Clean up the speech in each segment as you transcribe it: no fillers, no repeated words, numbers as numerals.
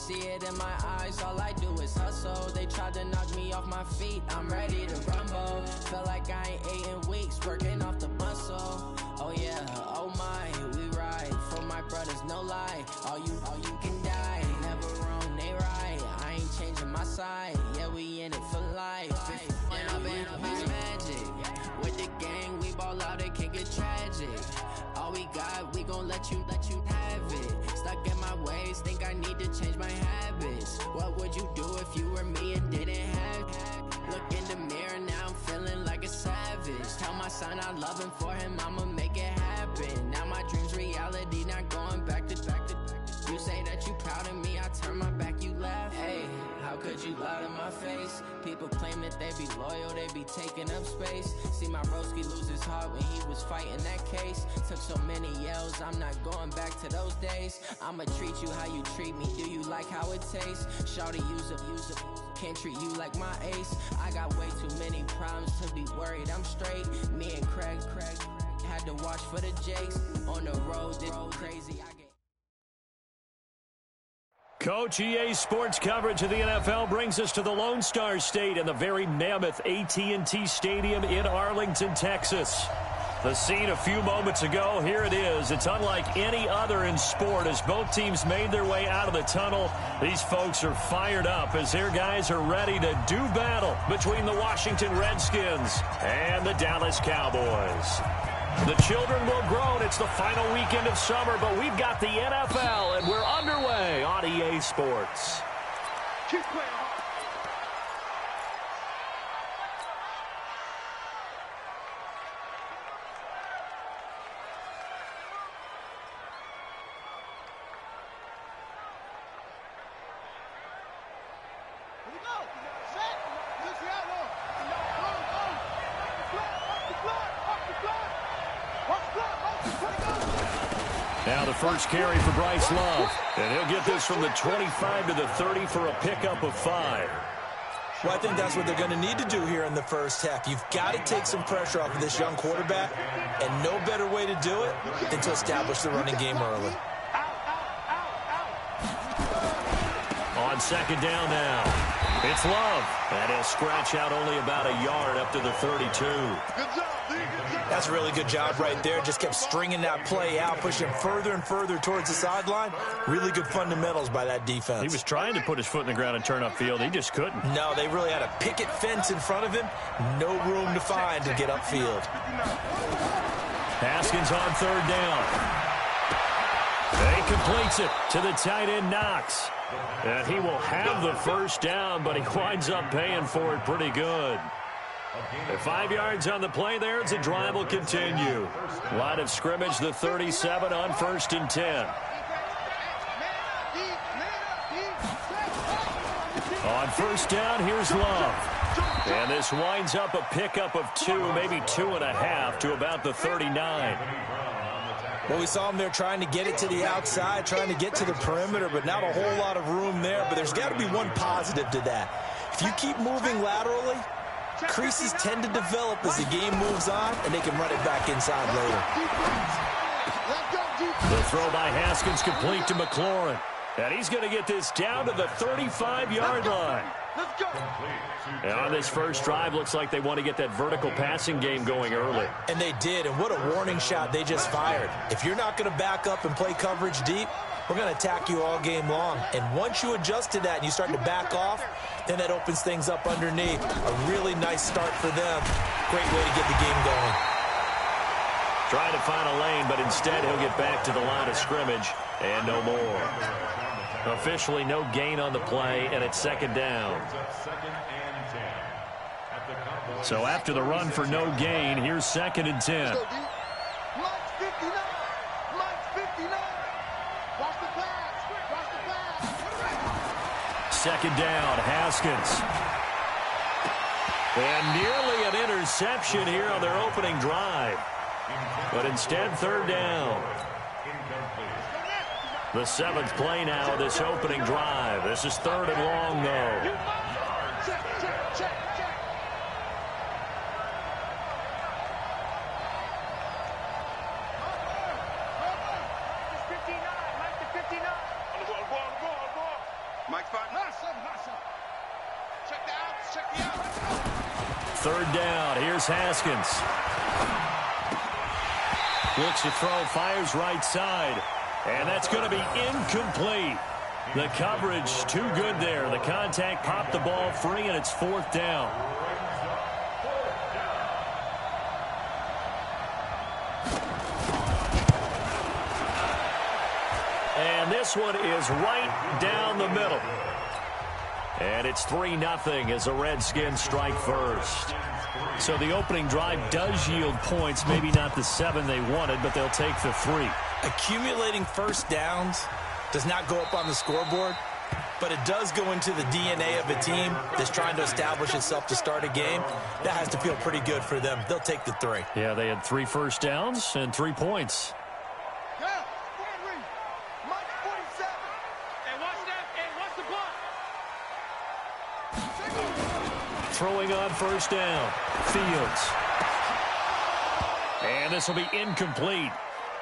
see it in my eyes, all I do is hustle. They tried to knock me off my feet, I'm ready to rumble. Felt like I ain't ate in weeks, working off the muscle. Oh yeah, oh my, we ride for my brothers, no lie. All you can die, never wrong, they right. I ain't changing my side, yeah, we in it for life. And I've been magic. With the gang, we ball out, it can get tragic. All we got, we gon' let you have it. Stuck in my ways, think I need to change my habits. What would you do if you were me and didn't have it? Look in the mirror, now I'm feeling like a savage. Tell my son I love him, for him I'ma make it happen. Now my dream's reality, not going back to. You say that you proud of me, I turn my back, you laugh. Hey, how could you lie to my face? People claim that they be loyal, they be taking up space. See my broski lose his heart when he was fighting that case. Took so many yells, I'm not going back to those days. I'ma treat you how you treat me, do you like how it tastes? Shawty, use a, can't treat you like my ace. I got way too many problems to be worried, I'm straight. Me and Craig had to watch for the Jakes. On the road, this crazy, Coach, EA Sports coverage of the NFL brings us to the Lone Star State and the very mammoth AT&T Stadium in Arlington, Texas. The scene a few moments ago, here it is. It's unlike any other in sport as both teams made their way out of the tunnel. These folks are fired up as their guys are ready to do battle between the Washington Redskins and the Dallas Cowboys. The children will groan. It's the final weekend of summer, but we've got the NFL, and we're underway on EA Sports. Keep playing hard. Here we go. Set. Look the outlaw. Off the block. Now the first carry for Bryce Love, and he'll get this from the 25 to the 30 for a pickup of 5. Well, I think that's what they're going to need to do here in the first half. You've got to take some pressure off of this young quarterback, and no better way to do it than to establish the running game early. On second down now, it's Love, and he'll scratch out only about a yard up to the 32. That's a really good job right there. Just kept stringing that play out, pushing further and further towards the sideline. Really good fundamentals by that defense. He was trying to put his foot in the ground and turn upfield. He just couldn't. No, they really had a picket fence in front of him. No room to find to get upfield. Haskins on third down. He completes it to the tight end, Knox. And he will have the first down, but he winds up paying for it pretty good. 5 yards on the play there as the drive will continue. Line of scrimmage, the 37 on 1st and 10. On first down, here's Love. And this winds up a pickup of 2, maybe 2.5 to about the 39. Well, we saw him there trying to get it to the outside, trying to get to the perimeter, but not a whole lot of room there. But there's got to be one positive to that. If you keep moving laterally, creases tend to develop as the game moves on, and they can run it back inside later. The throw by Haskins complete to McLaurin. And he's going to get this down to the 35-yard line. And on this first drive, looks like they want to get that vertical passing game going early. And they did, and what a warning shot they just fired. If you're not going to back up and play coverage deep, we're going to attack you all game long. And once you adjust to that and you start to back off, then that opens things up underneath. A really nice start for them. Great way to get the game going. Trying to find a lane, but instead he'll get back to the line of scrimmage and no more. Officially no gain on the play, and it's second down. So after the run for no gain, here's 2nd and 10. Second down, Haskins. And nearly an interception here on their opening drive. But instead, third down. The 7th play now, this opening drive. This is 3rd and long, though. Third down. Here's Haskins. Looks to throw, fires right side. And that's going to be incomplete. The coverage too good there. The contact popped the ball free, and it's fourth down. And this one is right down the middle. And it's 3-0 as the Redskins strike first. So the opening drive does yield points, maybe not the 7 they wanted, but they'll take the 3. Accumulating first downs does not go up on the scoreboard, but it does go into the DNA of a team that's trying to establish itself to start a game. That has to feel pretty good for them. They'll take the 3. Yeah, they had 3 first downs and 3 points. Throwing on first down, Fields. And this will be incomplete.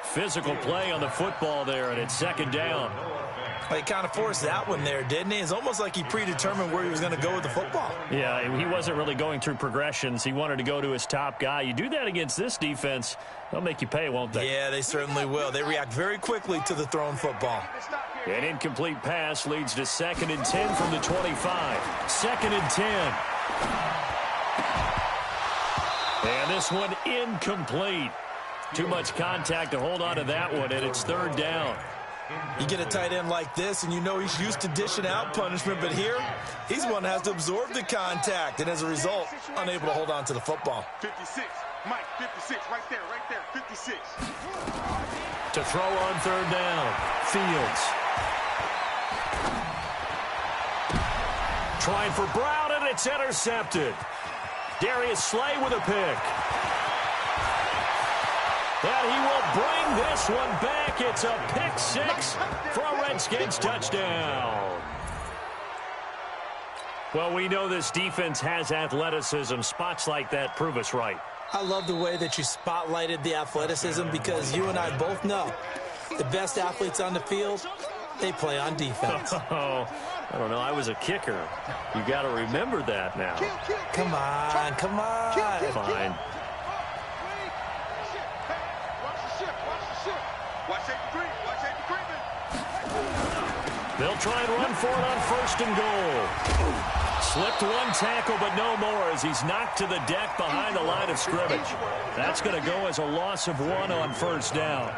Physical play on the football there, and it's second down. Well, he kind of forced that one there, didn't he? It's almost like he predetermined where he was going to go with the football. Yeah, he wasn't really going through progressions. He wanted to go to his top guy. You do that against this defense, they'll make you pay, won't they? Yeah, they certainly will. They react very quickly to the thrown football. An incomplete pass leads to 2nd and 10 from the 25. 2nd and 10. And this one incomplete. Too much contact to hold on to that one, and it's third down. You get a tight end like this, and you know he's used to dishing out punishment, but here, he's one that has to absorb the contact, and as a result, unable to hold on to the football. 56, Mike, 56, right there, 56. To throw on third down, Fields. Trying for Brown, and it's intercepted. Darius Slay with a pick. And he will bring this one back. It's a pick 6 for a Redskins touchdown. Well, we know this defense has athleticism. Spots like that prove us right. I love the way that you spotlighted the athleticism because you and I both know the best athletes on the field, they play on defense. Oh, I don't know. I was a kicker. You got to remember that now. Come on, come on. Fine. They'll try and run for it on 1st and goal. Slipped one tackle, but no more as he's knocked to the deck behind the line of scrimmage. That's going to go as a loss of 1 on 1st down.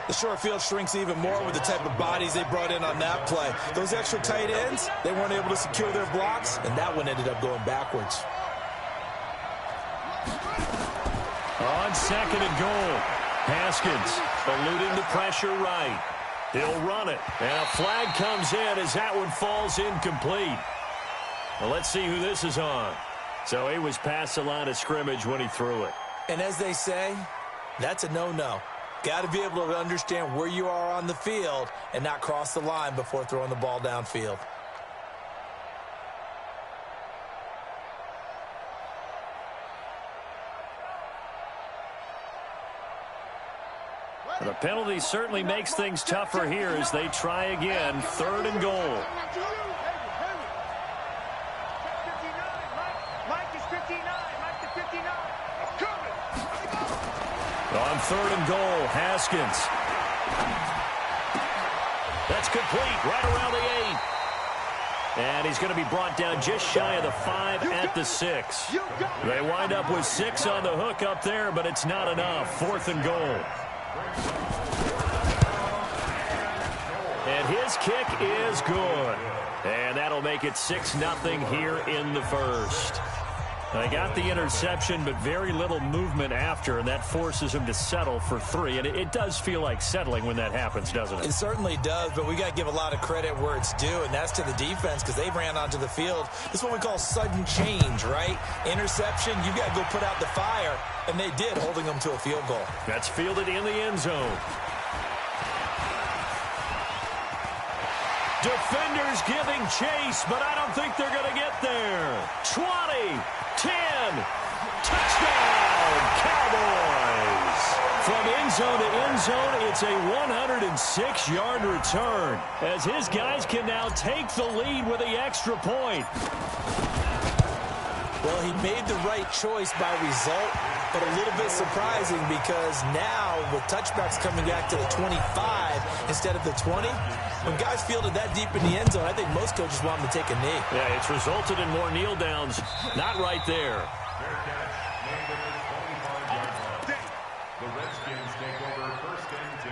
The short field shrinks even more with the type of bodies they brought in on that play. Those extra tight ends, they weren't able to secure their blocks, and that one ended up going backwards. On 2nd and goal, Haskins eluding the pressure right. He'll run it, and a flag comes in as that one falls incomplete. Well, let's see who this is on. So he was past the line of scrimmage when he threw it. And as they say, that's a no-no. Got to be able to understand where you are on the field and not cross the line before throwing the ball downfield. The penalty certainly makes things tougher here as they try again. 3rd and goal. On 3rd and goal, Haskins. That's complete right around the 8. And he's going to be brought down just shy of the 5 at the 6. They wind up with 6 on the hook up there, but it's not enough. 4th and goal. And his kick is good. And that'll make it 6-0 here in the first. They got the interception, but very little movement after, and that forces him to settle for 3. And it does feel like settling when that happens, doesn't it? It certainly does, but we got to give a lot of credit where it's due, and that's to the defense because they ran onto the field. This is what we call sudden change, right? Interception, you got to go put out the fire, and they did, holding them to a field goal. That's fielded in the end zone. Defenders giving chase, but I don't think they're going to get there. 20, 10, touchdown, Cowboys. From end zone to end zone, it's a 106-yard return as his guys can now take the lead with the extra point. Well, he made the right choice by result, but a little bit surprising because now with touchbacks coming back to the 25 instead of the 20, when guys fielded that deep in the end zone, I think most coaches want them to take a knee. Yeah, it's resulted in more kneel downs. Not right there. The Redskins take over first and 10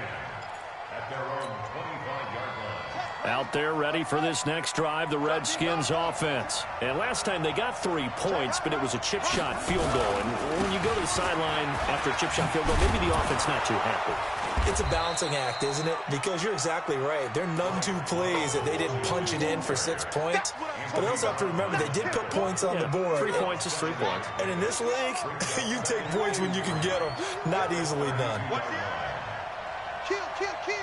at their own 25-yard line. Out there ready for this next drive, the Redskins offense. And last time they got 3 points, but it was a chip shot field goal. And when you go to the sideline after a chip shot field goal, maybe the offense not too happy. It's a balancing act, isn't it? Because you're exactly right. There are none two plays that they didn't punch it in for 6 points. But they also have to remember they did put points on the board. 3 points is 3 points. And in this league, you take points when you can get them. Not easily done. Kill, kill, kill.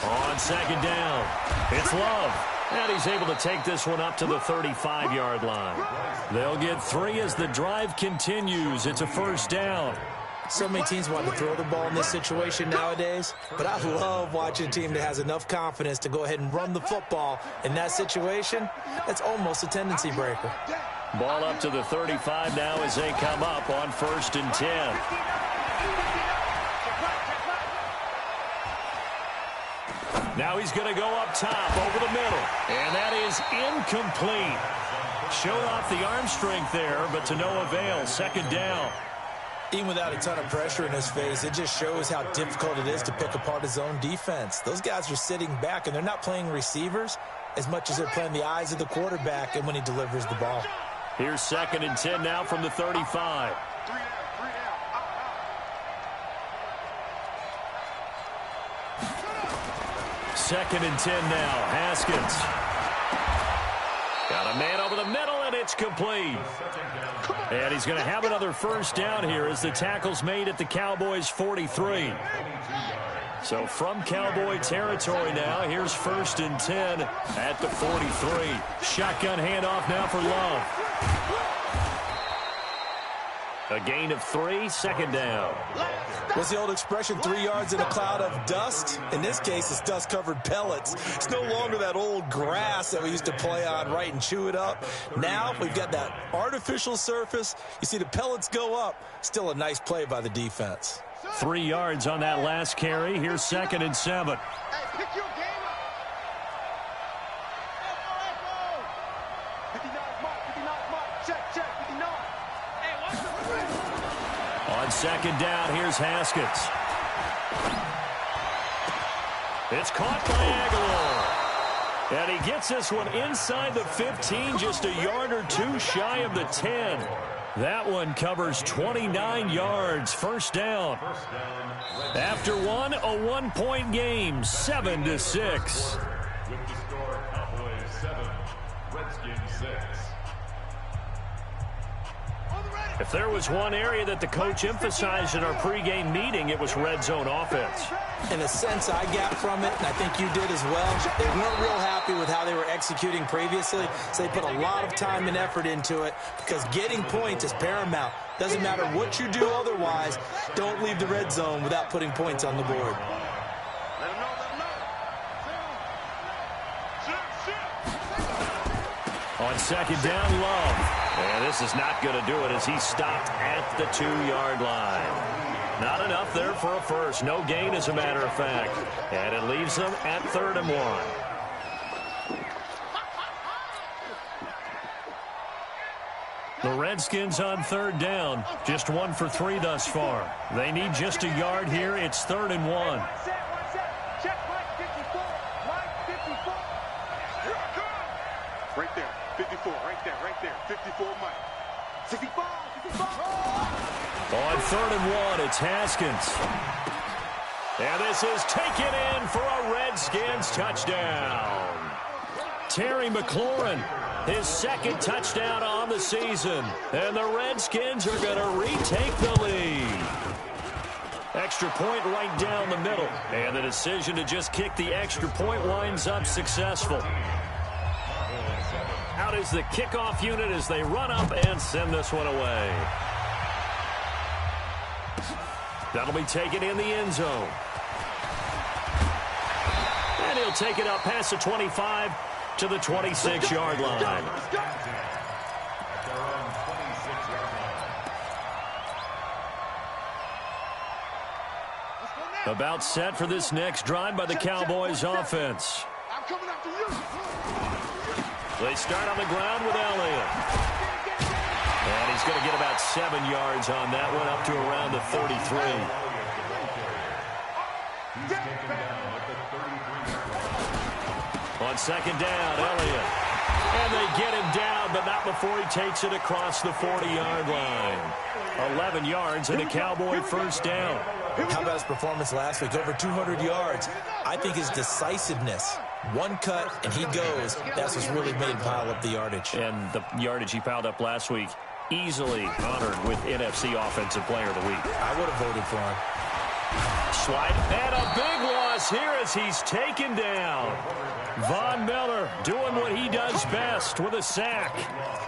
On second down, it's Love. And he's able to take this one up to the 35-yard line. They'll get 3 as the drive continues. It's a first down. So many teams want to throw the ball in this situation nowadays, but I love watching a team that has enough confidence to go ahead and run the football. In that situation, that's almost a tendency breaker. Ball up to the 35 now as they come up on first and 10. Now he's going to go up top over the middle. And that is incomplete. Showed off the arm strength there, but to no avail. Second down. Even without a ton of pressure in his face, it just shows how difficult it is to pick apart his own defense. Those guys are sitting back, and they're not playing receivers as much as they're playing the eyes of the quarterback and when he delivers the ball. Here's second and 10 now from the 35. Second and 10 now. Haskins. Got a man over the middle, and it's complete. And he's going to have another first down here as the tackle's made at the Cowboys' 43. So from Cowboy territory now, here's first and 10 at the 43. Shotgun handoff now for Love. A gain of 3, second down. What's the old expression, 3 yards in a cloud of dust? In this case, it's dust-covered pellets. It's no longer that old grass that we used to play on, right, and chew it up. Now we've got that artificial surface. You see the pellets go up. Still a nice play by the defense. 3 yards on that last carry. Here's second and 7. Hey, pick your game up. 59 mark, 59 mark. Check, check, 59. Hey, watch the free. On second down, here's Haskins. It's caught by Aguilar. And he gets this one inside the 15, just a yard or 2 shy of the 10. That one covers 29 yards. First down. After one, a 1-point game, 7-6. With the score, Cowboys 7, Redskins 6. If there was one area that the coach emphasized in our pregame meeting, it was red zone offense. In a sense I got from it, and I think you did as well, they weren't real happy with how they were executing previously, so they put a lot of time and effort into it because getting points is paramount. Doesn't matter what you do otherwise, don't leave the red zone without putting points on the board. Let him know, let him know. On second down, Love. And this is not going to do it as he stopped at the 2-yard line. Not enough there for a first. No gain, as a matter of fact. And it leaves them at 3rd and 1. The Redskins on 3rd down. Just 1 for 3 thus far. They need just a yard here. It's 3rd and 1. Check right 54. Right 54. Right there. 54. Right there. 54, Mike. 55. 55. On 3rd and 1, it's Haskins. And this is taken in for a Redskins touchdown. Terry McLaurin, his 2nd touchdown on the season. And the Redskins are going to retake the lead. Extra point right down the middle. And the decision to just kick the extra point winds up successful. Out is the kickoff unit as they run up and send this one away. That'll be taken in the end zone. And he'll take it up past the 25 to the 26-yard line. About set for this next drive by the Cowboys offense. They start on the ground with Elliott. And he's going to get about 7 yards on that one, up to around the 33. On second down, Elliott. And they get him down, but not before he takes it across the 40-yard line. 11 yards and a Cowboy first down. How about his performance last week? Over 200 yards. I think his decisiveness, one cut and he goes, that's what's really made him pile up the yardage. And the yardage he piled up last week, easily honored with NFC Offensive Player of the Week. I would have voted for him. Slide, and a big loss here as he's taken down. Von Miller doing what he does best with a sack.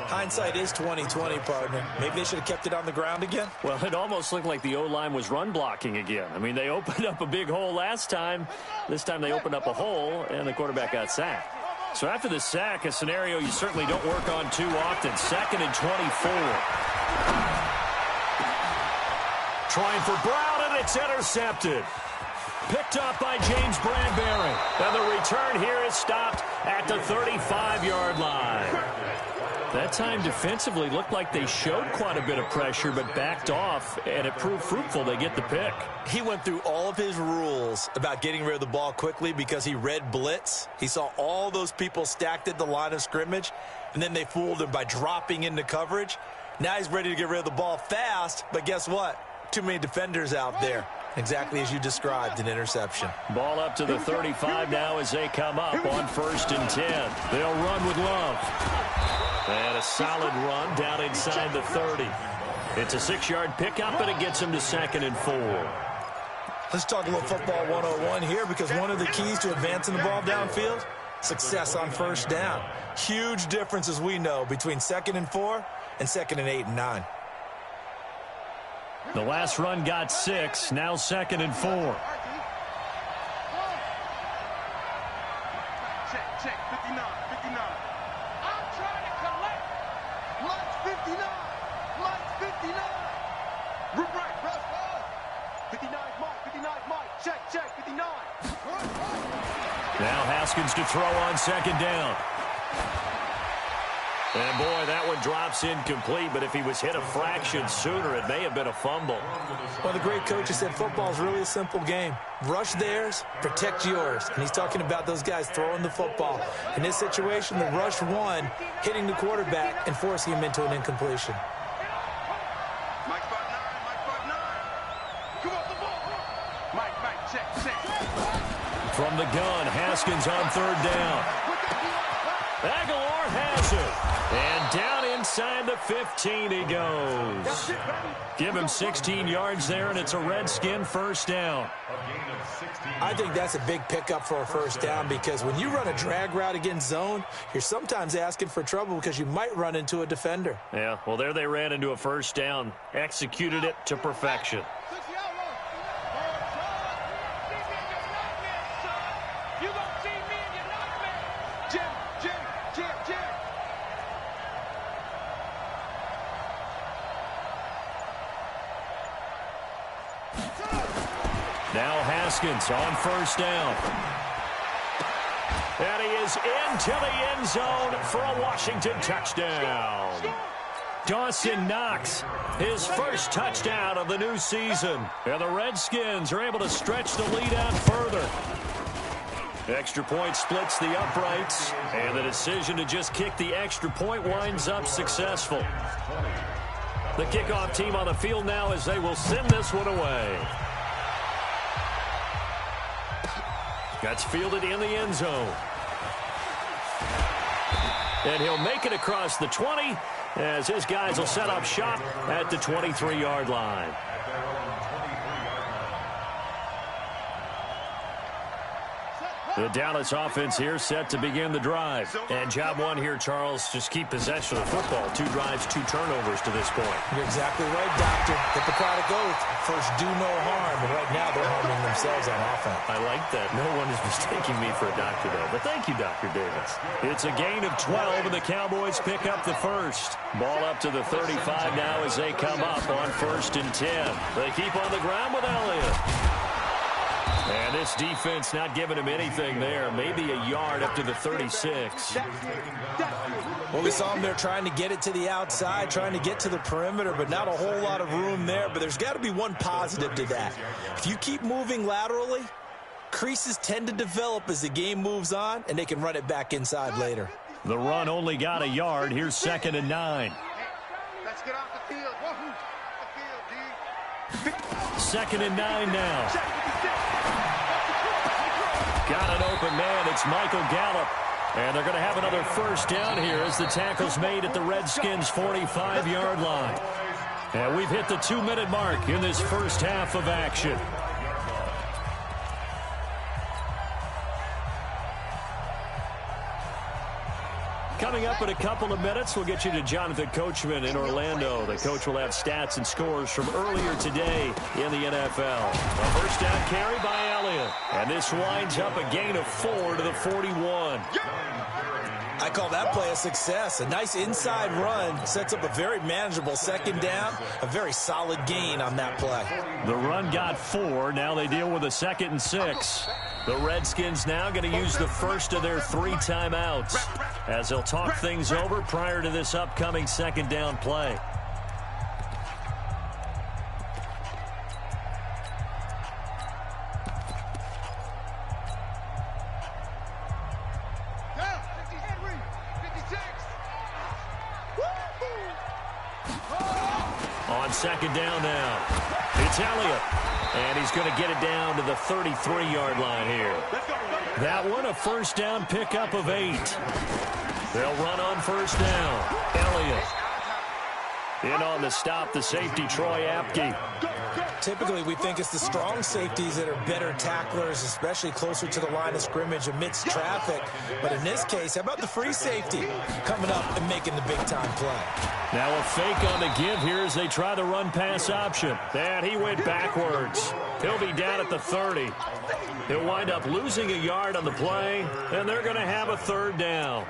Hindsight is 20/20, partner. Maybe they should have kept it on the ground again. Well, it almost looked like the O-line was run blocking again. I mean, they opened up a big hole last time. This time they opened up a hole, and the quarterback got sacked. So after the sack, a scenario you certainly don't work on too often. 2nd and 24. Trying for Brown, and it's intercepted. Picked up by James Bradbury. And the return here is stopped at the 35-yard line. That time defensively looked like they showed quite a bit of pressure, but backed off, and it proved fruitful. They get the pick. He went through all of his rules about getting rid of the ball quickly because he read blitz. He saw all those people stacked at the line of scrimmage, and then they fooled him by dropping into coverage. Now he's ready to get rid of the ball fast, but guess what? Too many defenders out there. Exactly as you described, an interception. Ball up to the 35 now as they come up on 1st and 10. They'll run with Love. And a solid run down inside the 30. It's a 6-yard pickup, and it gets him to 2nd and 4. Let's talk a little football 101 here, because one of the keys to advancing the ball downfield, success on 1st down. Huge difference, as we know, between 2nd and 4 and 2nd and 8 and 9. The last run got 6, now 2nd and 4. Check, 59. I'm trying to collect. Mike's 59. Right, rush. 59's Mike. Check, 59. Now Haskins to throw on 2nd down. And, boy, that one drops incomplete, but if he was hit a fraction sooner, it may have been a fumble. Well, the great coach has said football is really a simple game. Rush theirs, protect yours. And he's talking about those guys throwing the football. In this situation, the rush one, hitting the quarterback and forcing him into an incompletion. Mike 5'9". Come on, the ball. Mike, check. From the gun, Haskins on 3rd down. Aguilar has it. And down inside the 15 he goes. Give him 16 yards there, and it's a Redskin first down. I think that's a big pickup for a first down, because when you run a drag route against zone, you're sometimes asking for trouble because you might run into a defender. Yeah, well, there they ran into a first down. Executed it to perfection. Now Haskins on 1st down. And he is into the end zone for a Washington touchdown. Dawson Knox, his first touchdown of the new season. And the Redskins are able to stretch the lead out further. Extra point splits the uprights, and the decision to just kick the extra point winds up successful. The kickoff team on the field now as they will send this one away. That's fielded in the end zone. And he'll make it across the 20 as his guys will set up shop at the 23-yard line. The Dallas offense here set to begin the drive. And job one here, Charles, just keep possession of the football. 2 drives, 2 turnovers to this point. You're exactly right, Doctor. Hippocratic oath. First, do no harm. And right now, they're harming themselves on offense. I like that. No one is mistaking me for a doctor, though. But thank you, Dr. Davis. It's a gain of 12, and the Cowboys pick up the first. Ball up to the 35 now as they come up on 1st and 10. They keep on the ground with Elliott. And this defense not giving him anything there. Maybe a yard up to the 36. Well, we saw him there trying to get it to the outside, trying to get to the perimeter, but not a whole lot of room there. But there's got to be one positive to that. If you keep moving laterally, creases tend to develop as the game moves on, and they can run it back inside later. The run only got a yard. Here's 2nd and 9. Let's get off the field. The field, D. 2nd and 9 now. Got an open man. It's Michael Gallup. And they're going to have another first down here as the tackle's made at the Redskins' 45-yard line. And we've hit the 2-minute mark in this first half of action. Coming up in a couple of minutes, we'll get you to Jonathan Coachman in Orlando. The coach will have stats and scores from earlier today in the NFL. A first down carry by Elliott. And this winds up a gain of 4 to the 41. I call that play a success. A nice inside run sets up a very manageable 2nd down. A very solid gain on that play. The run got 4. Now they deal with a 2nd and 6. The Redskins now going to use the first of their 3 timeouts as they'll talk things over prior to this upcoming 2nd down play. On 2nd down now, it's Elliott. And he's going to get it down to the 33-yard line here. That one, a first down pickup of 8. They'll run on first down. Elliott. In on the stop, the safety, Troy Apke. Typically, we think it's the strong safeties that are better tacklers, especially closer to the line of scrimmage amidst traffic. But in this case, how about the free safety coming up and making the big-time play? Now a fake on the give here as they try the run-pass option. And he went backwards. He'll be down at the 30. He'll wind up losing a yard on the play, and they're going to have a 3rd down.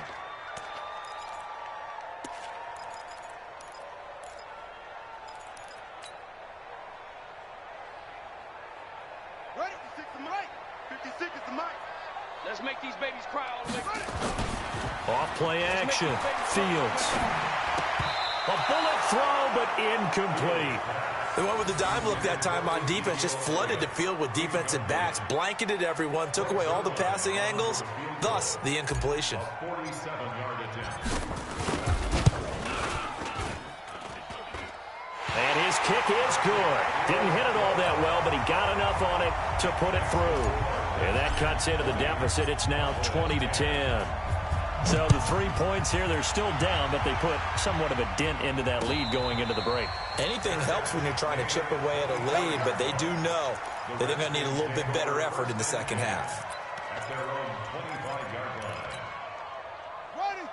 Ready? 56 is the mic. 56 is the mic. Let's make these babies cry all the way. Off-play action. Fields. A bullet throw, but incomplete. They went with the dive look that time on defense, just flooded the field with defensive backs, blanketed everyone, took away all the passing angles, thus the incompletion. 47-yard attempt. And his kick is good. Didn't hit it all that well, but he got enough on it to put it through. And that cuts into the deficit. It's now 20-10. So the 3 points here, they're still down, but they put somewhat of a dent into that lead going into the break. Anything helps when you're trying to chip away at a lead, but they do know that they're going to need a little bit better effort in the second half. At their own 25-yard line.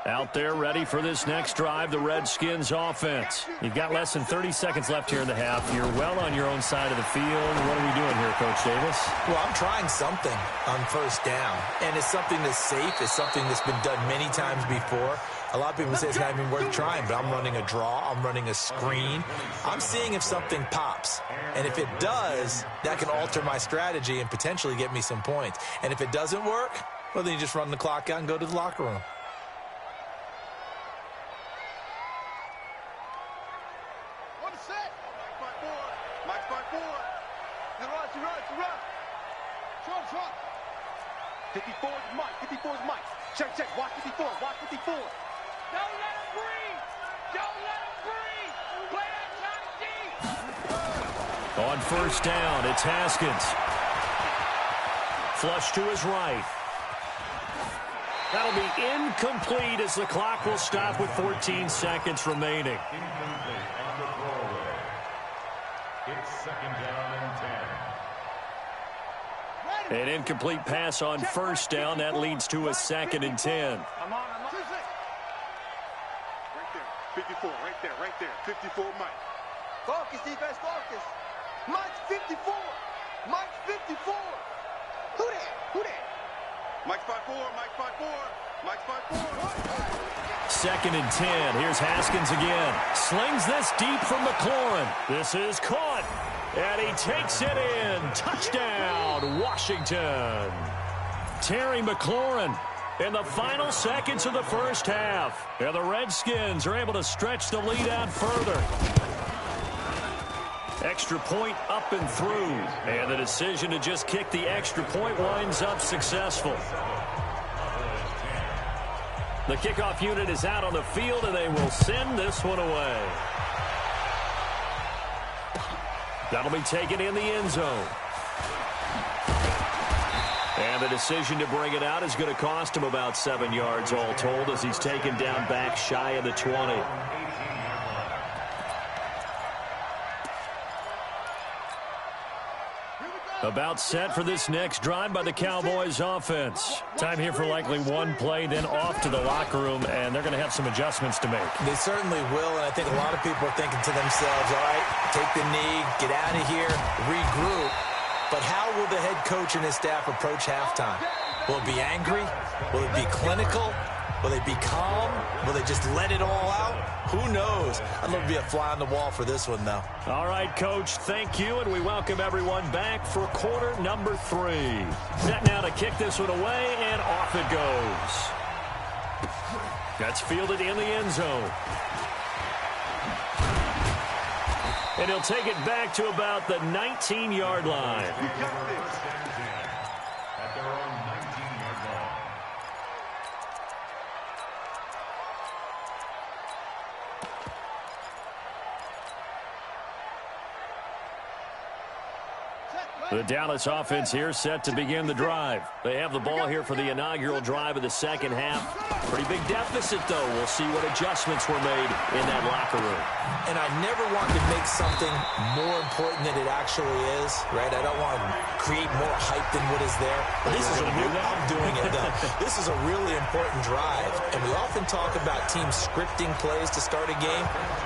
Out there ready for this next drive, the Redskins offense. You've got less than 30 seconds left here in the half. You're well on your own side of the field. What are we doing here, Coach Davis? Well, I'm trying something on first down, and it's something that's safe. It's something that's been done many times before. A lot of people say it's not even worth trying, but I'm running a draw. I'm running a screen. I'm seeing if something pops, and if it does, that can alter my strategy and potentially get me some points. And if it doesn't work, well, then you just run the clock out and go to the locker room. Trump. 54 is Mike. 54 is Mike. Check, check. Watch 54. Watch 54. Don't let him breathe. Don't let him breathe. Play that shot deep. On first down, it's Haskins. Flush to his right. That'll be incomplete as the clock will stop with 14 seconds remaining. Incomplete on the throwaway. It's second down and 10. An incomplete pass on first down. That leads to a 2nd and 10. I'm on. Right there. 54, right there. 54, Mike. Focus, defense, focus. Mike's 54. Mike's 54. Who that? Mike's 5-4, Mike's 5-4. 2nd and 10. Here's Haskins again. Slings this deep from McLaurin. This is caught. And he takes it in. Touchdown, Washington. Terry McLaurin in the final seconds of the first half. And the Redskins are able to stretch the lead out further. Extra point up and through. And the decision to just kick the extra point winds up successful. The kickoff unit is out on the field, and they will send this one away. That'll be taken in the end zone. And the decision to bring it out is going to cost him about 7 yards all told as he's taken down back shy of the 20. About set for this next drive by the Cowboys offense. Time here for likely one play, then off to the locker room, and they're going to have some adjustments to make. They certainly will, and I think a lot of people are thinking to themselves, all right, take the knee, get out of here, regroup. But how will the head coach and his staff approach halftime? Will it be angry? Will it be clinical? Will they be calm? Will they just let it all out? Who knows? I'd love to be a fly on the wall for this one, though. All right, Coach, thank you, and we welcome everyone back for quarter number 3. Set now to kick this one away, and off it goes. That's fielded in the end zone. And he'll take it back to about the 19-yard line. At their own 19-yard line. The Dallas offense here set to begin the drive. They have the ball here for the inaugural drive of the second half. Pretty big deficit, though. We'll see what adjustments were made in that locker room. And I never want to make something more important than it actually is, right? I don't want to create more hype than what is there. But this is a real, I'm doing it, though. This is a really important drive. And we often talk about teams scripting plays to start a game.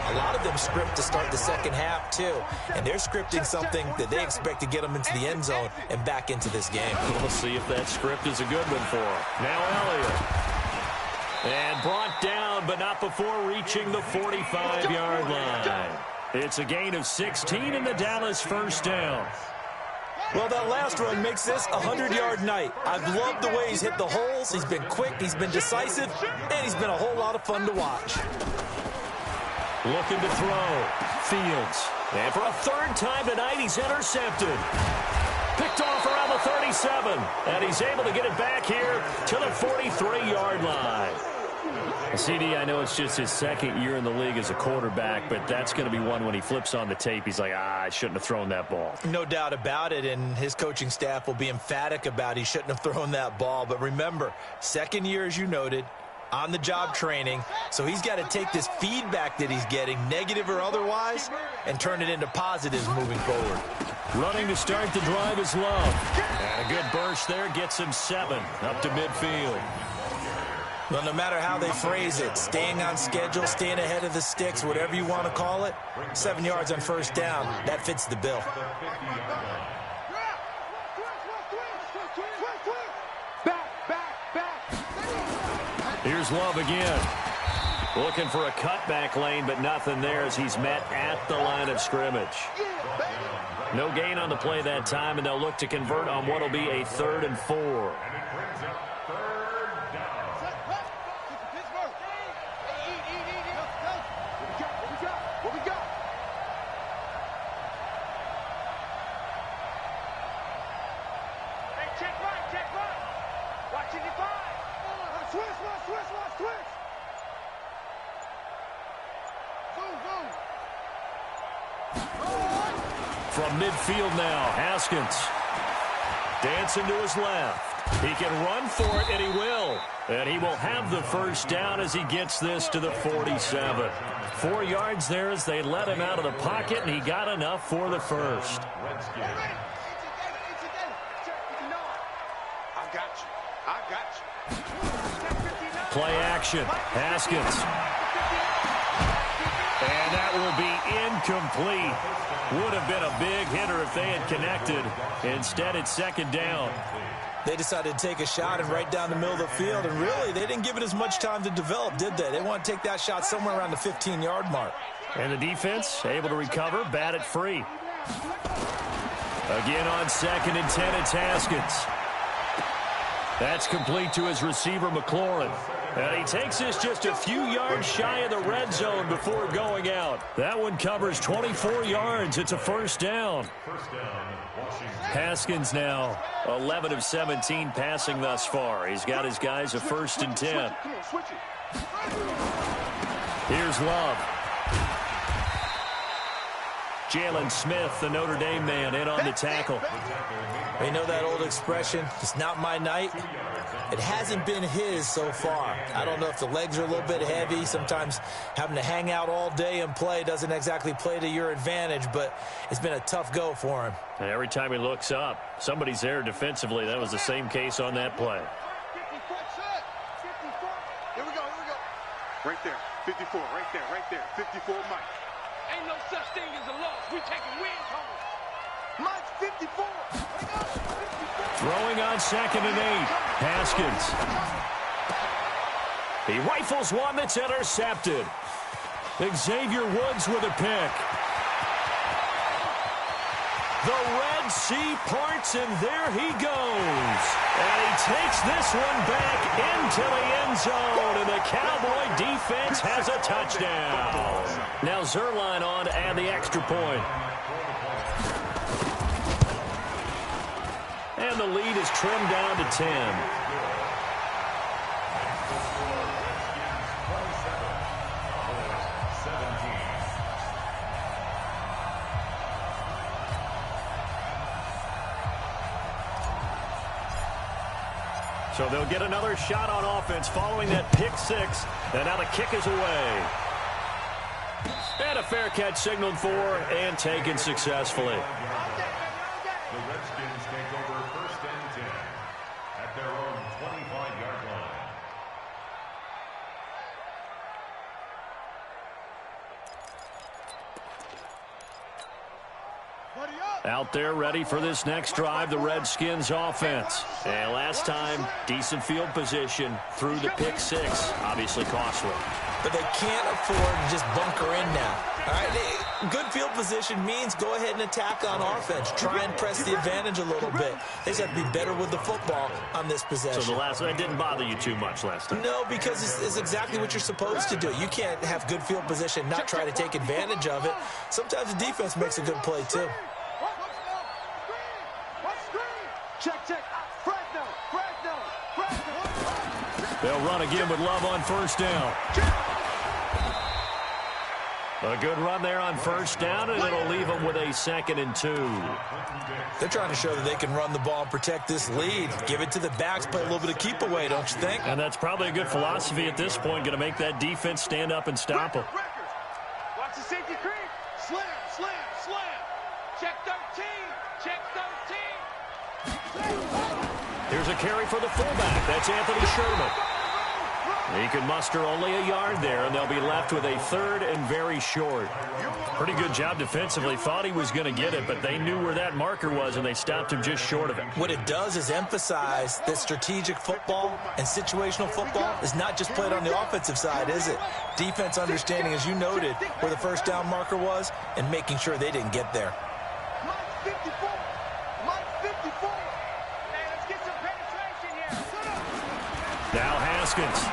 A lot of them script to start the second half, too. And they're scripting something that they expect to get them into the end zone and back into this game. We'll see if that script is a good one for him. Now Elliott. And brought down, but not before reaching the 45-yard line. It's a gain of 16 in the Dallas first down. Well, that last run makes this a 100-yard night. I've loved the way he's hit the holes. He's been quick, he's been decisive, and he's been a whole lot of fun to watch. Looking to throw. Fields. And for a third time tonight, he's intercepted. Picked off around the 37. And he's able to get it back here to the 43-yard line. CD, I know it's just his second year in the league as a quarterback, but that's going to be one when he flips on the tape. He's like, I shouldn't have thrown that ball. No doubt about it, and his coaching staff will be emphatic about he shouldn't have thrown that ball. But remember, second year, as you noted, on-the-job training, so he's got to take this feedback that he's getting, negative or otherwise, and turn it into positives moving forward. Running to start the drive is Love. And a good burst there gets him 7 up to midfield. Well, no matter how they phrase it, staying on schedule, staying ahead of the sticks, whatever you want to call it, 7 yards on first down, that fits the bill. Here's Love again. Looking for a cutback lane, but nothing there as he's met at the line of scrimmage. No gain on the play that time, and they'll look to convert on what will be a 3rd and 4. From midfield now, Haskins. Dancing to his left. He can run for it, and he will. And he will have the first down as he gets this to the 47. 4 yards there as they let him out of the pocket, and he got enough for the first. I got you. Play action. Haskins. And that will be incomplete. Would have been a big hitter if they had connected. Instead, it's second down. They decided to take a shot and right down the middle of the field, and really, they didn't give it as much time to develop, did they? They want to take that shot somewhere around the 15-yard mark. And the defense able to recover, bat it free. Again on 2nd and 10, it's Haskins. That's complete to his receiver, McLaurin. And he takes this just a few yards shy of the red zone before going out. That one covers 24 yards. It's a first down. Haskins now 11 of 17 passing thus far. He's got his guys a 1st and 10. Here's Love. Jalen Smith, the Notre Dame man, in on the tackle. You know that old expression, it's not my night? It hasn't been his so far. I don't know if the legs are a little bit heavy. Sometimes having to hang out all day and play doesn't exactly play to your advantage, but it's been a tough go for him. And every time he looks up, somebody's there defensively. That was the same case on that play. Here we go. Right there, 54, right there, 54, Mike. Ain't no such thing as a loss. We taking wins home. Mike's 54. Throwing on 2nd and 8. Haskins. He rifles one that's intercepted. Xavier Woods with a pick. The Red Sea parts, and there he goes. And he takes this one back into the end zone, and the Cowboy defense has a touchdown. Now Zerline on to add the extra point. And the lead is trimmed down to 10. So they'll get another shot on offense following that pick six. And now the kick is away. And a fair catch signaled for and taken successfully. The Redskins take over 1st and 10 at their own 25-yard line. Out there ready for this next drive, the Redskins offense. And last time, decent field position through the pick six. Obviously costly. But they can't afford to just bunker in now. All right, good field position means go ahead and attack on offense. Try and press the advantage a little bit. They just have to be better with the football on this possession. So the last one didn't bother you too much last time? No, because it's exactly what you're supposed to do. You can't have good field position, not try to take advantage of it. Sometimes the defense makes a good play, too. Check. Fresno. They'll run again with Love on 1st down. A good run there on 1st down, and it'll leave them with a 2nd and 2. They're trying to show that they can run the ball and protect this lead. Give it to the backs, play a little bit of keep away, don't you think? And that's probably a good philosophy at this point, going to make that defense stand up and stop them. Watch the safety creep. Slam. Check 13. Here's a carry for the fullback. That's Anthony Sherman. He can muster only a yard there, and they'll be left with a 3rd and very short. Pretty good job defensively. Thought he was going to get it, but they knew where that marker was, and they stopped him just short of it. What it does is emphasize that strategic football and situational football is not just played on the offensive side, is it? Defense understanding, as you noted, where the 1st down marker was and making sure they didn't get there. Mike's 54. Hey, let's get some penetration here. Now Haskins.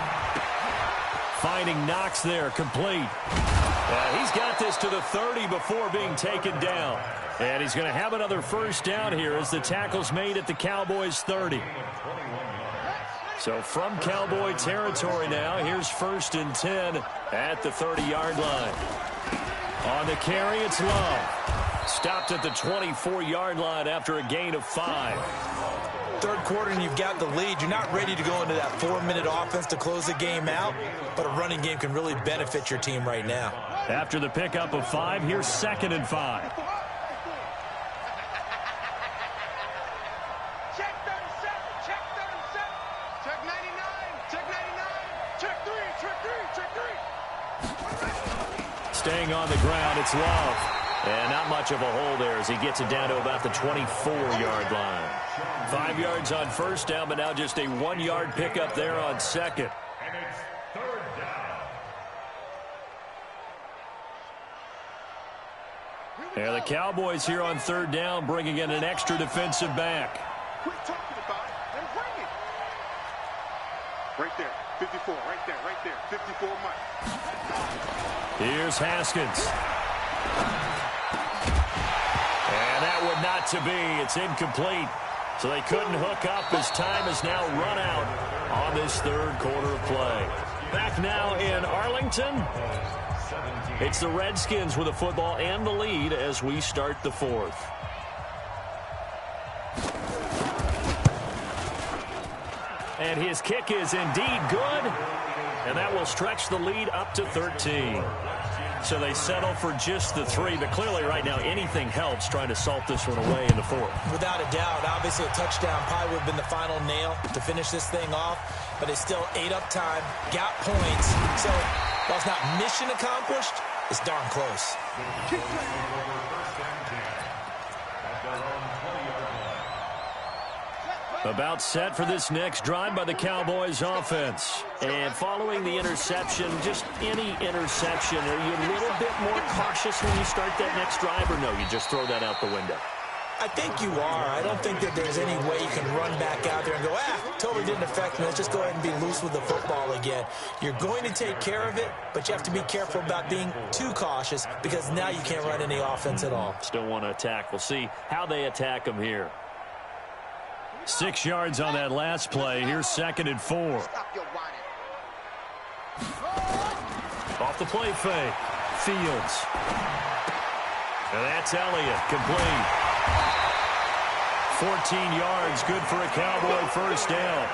Finding Knox there, complete. He's got this to the 30 before being taken down. And he's going to have another 1st down here as the tackle's made at the Cowboys' 30. So from Cowboy territory now, here's 1st and 10 at the 30-yard line. On the carry, it's Love. Stopped at the 24-yard line after a gain of 5. 3rd quarter and you've got the lead. You're not ready to go into that 4-minute offense to close the game out, but a running game can really benefit your team right now. After the pickup of 5, here's 2nd and 5. Check 37. staying on the ground. It's Love. And not much of a hole there as he gets it down to about the 24-yard line. 5 yards on first down, but now just a 1-yard pickup there on second. And it's third down. And the Cowboys here on third down, bringing in an extra defensive back. Quit talking about it and bring it. Right there, 54, right there, 54 Mike. Here's Haskins. And that would not to be. It's incomplete. So they couldn't hook up as time has now run out on this third quarter of play. Back now in Arlington. It's the Redskins with the football and the lead as we start the fourth. And his kick is indeed good. And that will stretch the lead up to 13. So they settle for just the 3, but clearly right now anything helps trying to salt this one away in the fourth. Without a doubt, obviously a touchdown probably would have been the final nail to finish this thing off, but it's still ate up time, got points. So while it's not mission accomplished, it's darn close. About set for this next drive by the Cowboys offense. And following the interception, just any interception, are you a little bit more cautious when you start that next drive, or no, you just throw that out the window? I think you are. I don't think that there's any way you can run back out there and go, totally didn't affect me. Let's just go ahead and be loose with the football again. You're going to take care of it, but you have to be careful about being too cautious because now you can't run any offense at all. Still want to attack. We'll see how they attack them here. 6 yards on that last play. Here's 2nd and 4. Off the play fake. Fields. And that's Elliott. Complete. 14 yards. Good for a Cowboy first down.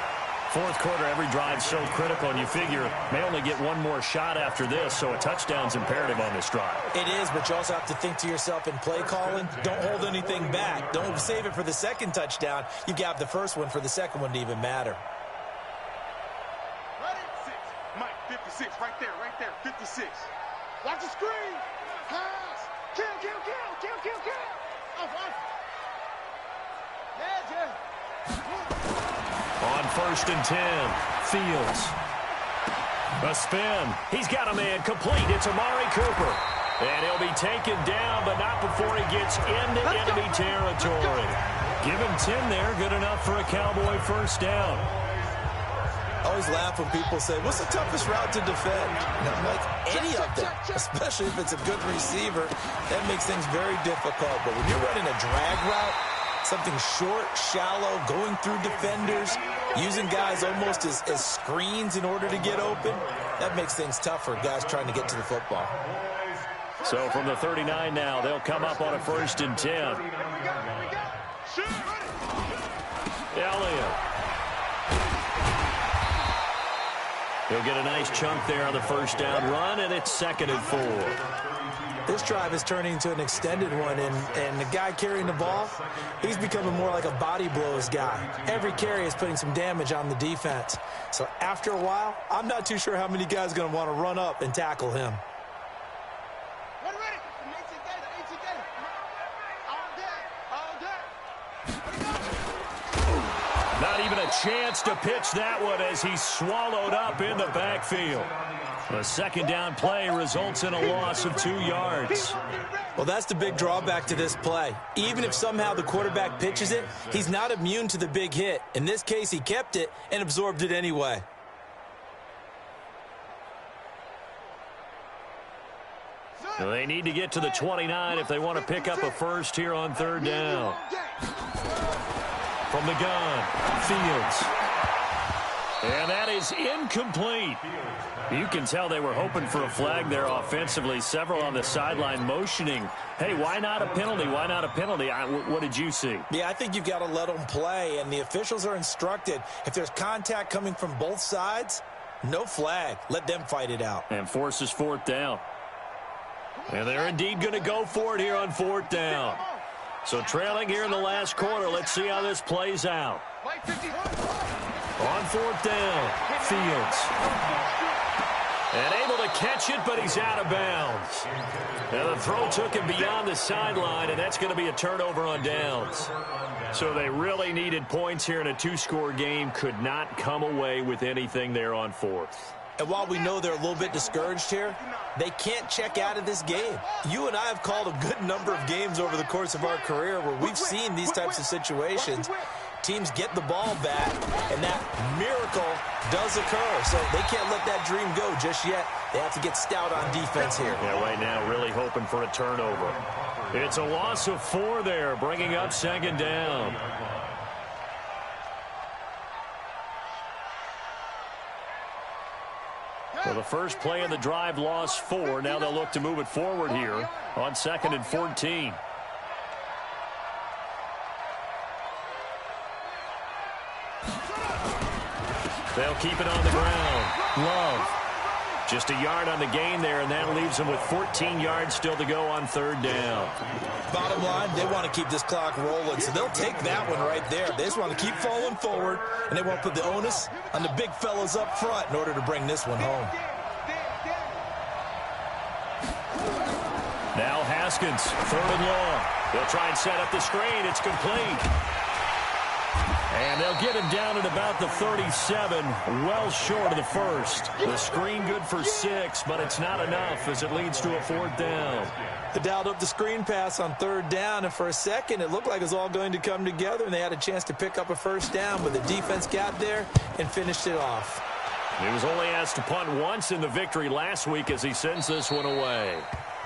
Fourth quarter, every drive so critical, and you figure may only get one more shot after this, so a touchdown's imperative on this drive. It is, but you also have to think to yourself in play calling, don't hold anything back. Don't save it for the second touchdown. You got the first one for the second one to even matter. Mike, 56, right there, 56. Watch the screen. Pass. Kill. Off. On 1st and 10, Fields. A spin. He's got a man complete. It's Amari Cooper. And he'll be taken down, but not before he gets into enemy territory. Give him 10 there. Good enough for a Cowboy first down. I always laugh when people say, what's the toughest route to defend? Not like any of them, especially if it's a good receiver. That makes things very difficult. But when you're running a drag route, something short, shallow, going through defenders, using guys almost as screens in order to get open, that makes things tough for guys trying to get to the football. So from the 39 now, they'll come up on a 1st and 10. Elliott. He'll get a nice chunk there on the first down run, and it's 2nd and 4. This drive is turning into an extended one, and the guy carrying the ball, he's becoming more like a body blows guy. Every carry is putting some damage on the defense. So after a while, I'm not too sure how many guys are going to want to run up and tackle him. Not even a chance to pitch that one as he's swallowed up in the backfield. The second down play results in a loss of 2 yards. Well, that's the big drawback to this play. Even if somehow the quarterback pitches it, he's not immune to the big hit. In this case, he kept it and absorbed it anyway. They need to get to the 29 if they want to pick up a first here on 3rd down. From the gun, Fields. And that is incomplete. You can tell they were hoping for a flag there offensively. Several on the sideline motioning, hey, why not a penalty? Why not a penalty? What did you see? Yeah, I think you've got to let them play, and the officials are instructed. If there's contact coming from both sides, no flag. Let them fight it out. And forces 4th down. And they're indeed going to go for it here on 4th down. So trailing here in the last quarter, let's see how this plays out. On 4th down, Fields. And able to catch it, but he's out of bounds. Now the throw took him beyond the sideline, and that's going to be a turnover on downs. So they really needed points here in a two-score game. Could not come away with anything there on fourth. And while we know they're a little bit discouraged here, they can't check out of this game. You and I have called a good number of games over the course of our career where we've seen these types of situations. Teams get the ball back, and that miracle does occur. So they can't let that dream go just yet. They have to get stout on defense here. Yeah, right now really hoping for a turnover. It's a loss of 4 there, bringing up second down. So the first play of the drive lost 4. Now they'll look to move it forward here on 2nd and 14. They'll keep it on the ground. Love. Just a yard on the gain there, and that leaves them with 14 yards still to go on 3rd down. Bottom line, they want to keep this clock rolling, so they'll take that one right there. They just want to keep falling forward, and they want to put the onus on the big fellas up front in order to bring this one home. Now Haskins, 3rd and long. They'll try and set up the screen. It's complete. And they'll get him down at about the 37, well short of the first. The screen good for 6, but it's not enough as it leads to a 4th down. They dialed up the screen pass on 3rd down, and for a second it looked like it was all going to come together, and they had a chance to pick up a 1st down, but the defense got there and finished it off. He was only asked to punt once in the victory last week as he sends this one away.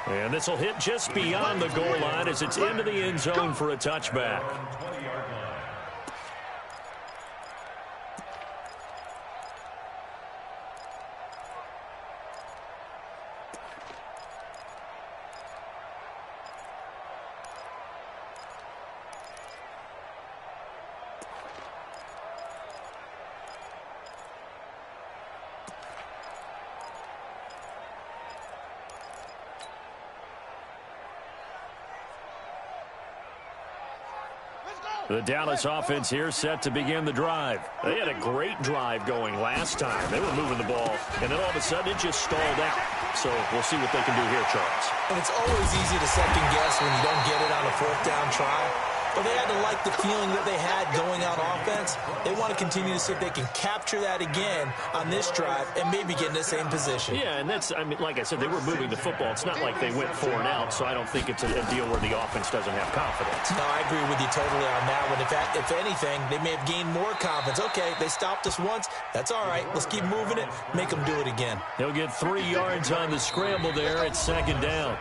And this will hit just beyond the goal line as it's into the end zone for a touchback. The Dallas offense here set to begin the drive. They had a great drive going last time. They were moving the ball, and then all of a sudden it just stalled out. So we'll see what they can do here, Charles. And it's always easy to second guess when you don't get it on a 4th down try. But they had to like the feeling that they had going out offense. They want to continue to see if they can capture that again on this drive and maybe get in the same position. Yeah, and that's, I mean, like I said, they were moving the football. It's not like they went 4 and out, so I don't think it's a deal where the offense doesn't have confidence. No, I agree with you totally on that one. If anything, they may have gained more confidence. Okay, they stopped us once. That's all right. Let's keep moving it. Make them do it again. He'll get 3 yards on the scramble there. It's 2nd down.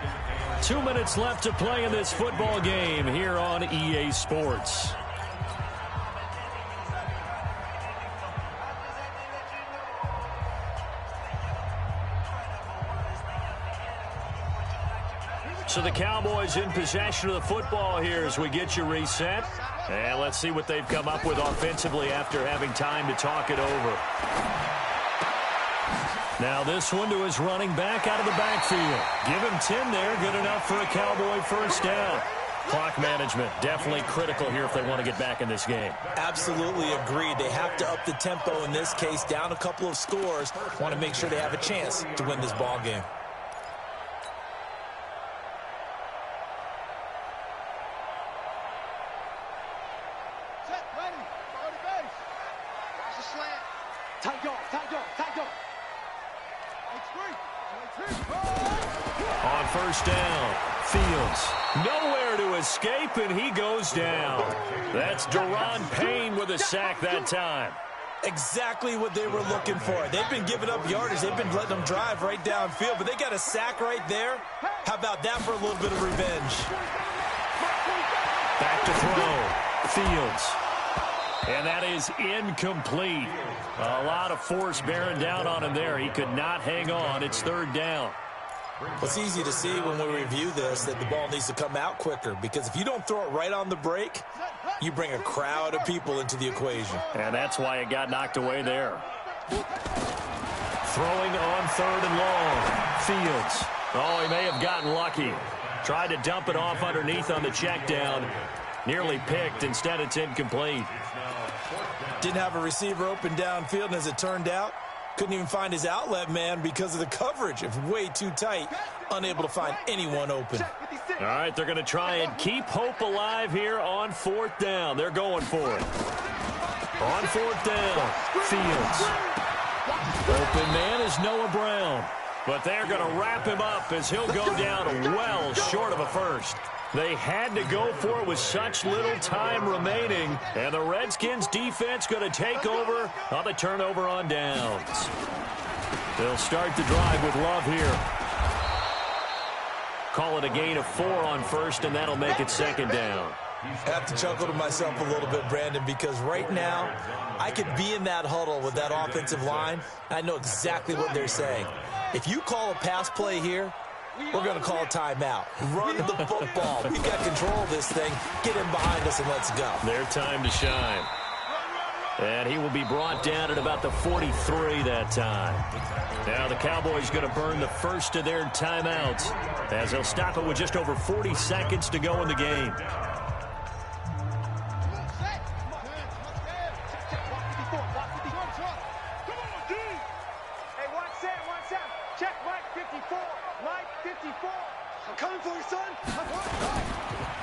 2 minutes left to play in this football game here on EA Sports. So the Cowboys in possession of the football here as we get you reset. And let's see what they've come up with offensively after having time to talk it over. Now this one to his running back out of the backfield. Give him 10 there. Good enough for a Cowboy 1st down. Clock management definitely critical here if they want to get back in this game. Absolutely agreed. They have to up the tempo in this case, down a couple of scores. Want to make sure they have a chance to win this ball game. Set, ready, go to base. Watch the slant. Tight dog, tight dog, tight dog. On 1st down, Fields nowhere to escape, and he goes down. That's Daron Payne with a sack that time. Exactly what they were looking for. They've been giving up yardage. They've been letting them drive right downfield, but they got a sack right there. How about that for a little bit of revenge? Back to throw, Fields. And that is incomplete. A lot of force bearing down on him there. He could not hang on. It's 3rd down. It's easy to see when we review this that the ball needs to come out quicker, because if you don't throw it right on the break, you bring a crowd of people into the equation. And that's why it got knocked away there. Throwing on 3rd and long. Fields. Oh, he may have gotten lucky. Tried to dump it off underneath on the check down. Nearly picked. Instead, it's incomplete. Didn't have a receiver open downfield, and as it turned out, Couldn't even find his outlet man because of the coverage. It's way too tight. Unable to find anyone open. All right, they're going to try and keep hope alive here on 4th down. They're going for it. On 4th down, Fields. Open man is Noah Brown. But they're going to wrap him up as he'll go down well short of a first. They had to go for it with such little time remaining. And the Redskins defense going to take over on the turnover on downs. They'll start the drive with Love here. Call it a gain of 4 on first, and that'll make it 2nd down. I have to chuckle to myself a little bit, Brandon, because right now I could be in that huddle with that offensive line. I know exactly what they're saying. If you call a pass play here, we're going to call a timeout. Run the football. We've got control of this thing. Get him behind us and let's go. Their time to shine. And he will be brought down at about the 43 that time. Now the Cowboys going to burn the first of their timeouts as they'll stop it with just over 40 seconds to go in the game.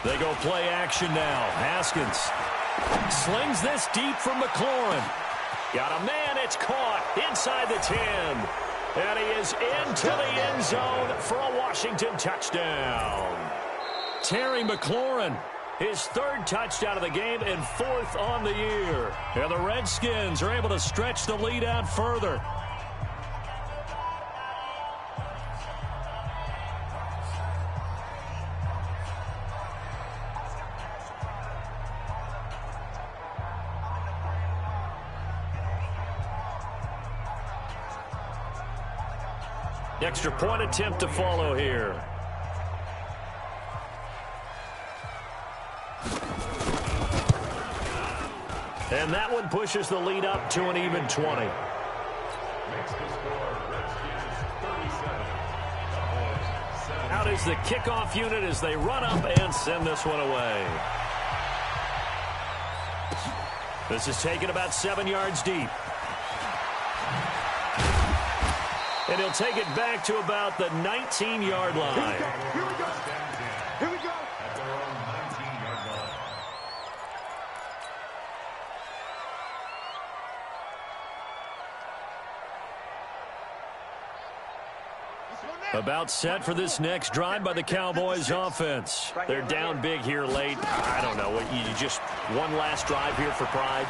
They go play action now. Haskins slings this deep from McLaurin. Got a man, it's caught inside the 10. And he is into the end zone for a Washington touchdown. Terry McLaurin, his 3rd touchdown of the game and 4th on the year. And the Redskins are able to stretch the lead out further. Extra point attempt to follow here. And that one pushes the lead up to an even 20. Out is the kickoff unit as they run up and send this one away. This is taken about 7 yards deep. And he'll take it back to about the 19-yard line. Here we go. Here we go. At their own 19-yard line. About set for this next drive by the Cowboys offense. They're down big here late. I don't know. You just one last drive here for pride?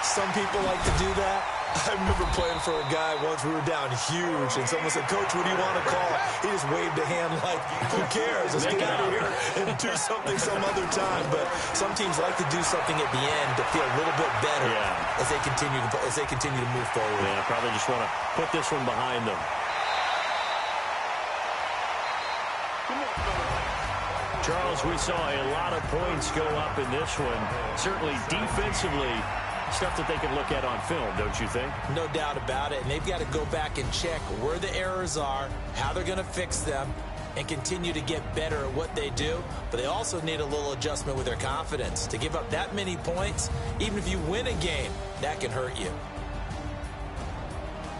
Some people like to do that. I remember playing for a guy once. We were down huge, and someone said, "Coach, what do you want to call?" He just waved a hand like, "Who cares? Let's get out of here and do something some other time." But some teams like to do something at the end to feel a little bit better as they continue to move forward. Yeah, probably just want to put this one behind them. Charles, we saw a lot of points go up in this one. Certainly defensively, stuff that they can look at on film, don't you think? No doubt about it. And they've got to go back and check where the errors are, how they're going to fix them, and continue to get better at what they do. But they also need a little adjustment with their confidence. To give up that many points, even if you win a game, that can hurt you.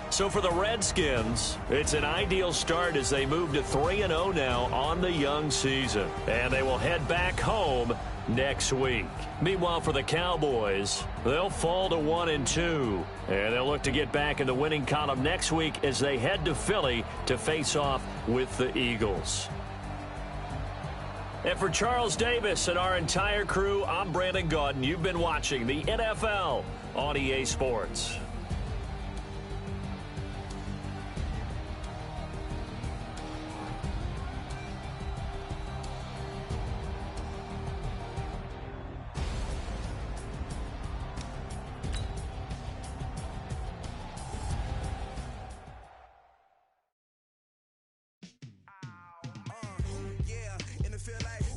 So for the Redskins, it's an ideal start as they move to 3-0 now on the young season. And they will head back home next week. Meanwhile, for the Cowboys, they'll fall to 1-2. And they'll look to get back in the winning column next week as they head to Philly to face off with the Eagles. And for Charles Davis and our entire crew, I'm Brandon Gaudin. You've been watching the NFL on EA Sports. Yeah, and it feel like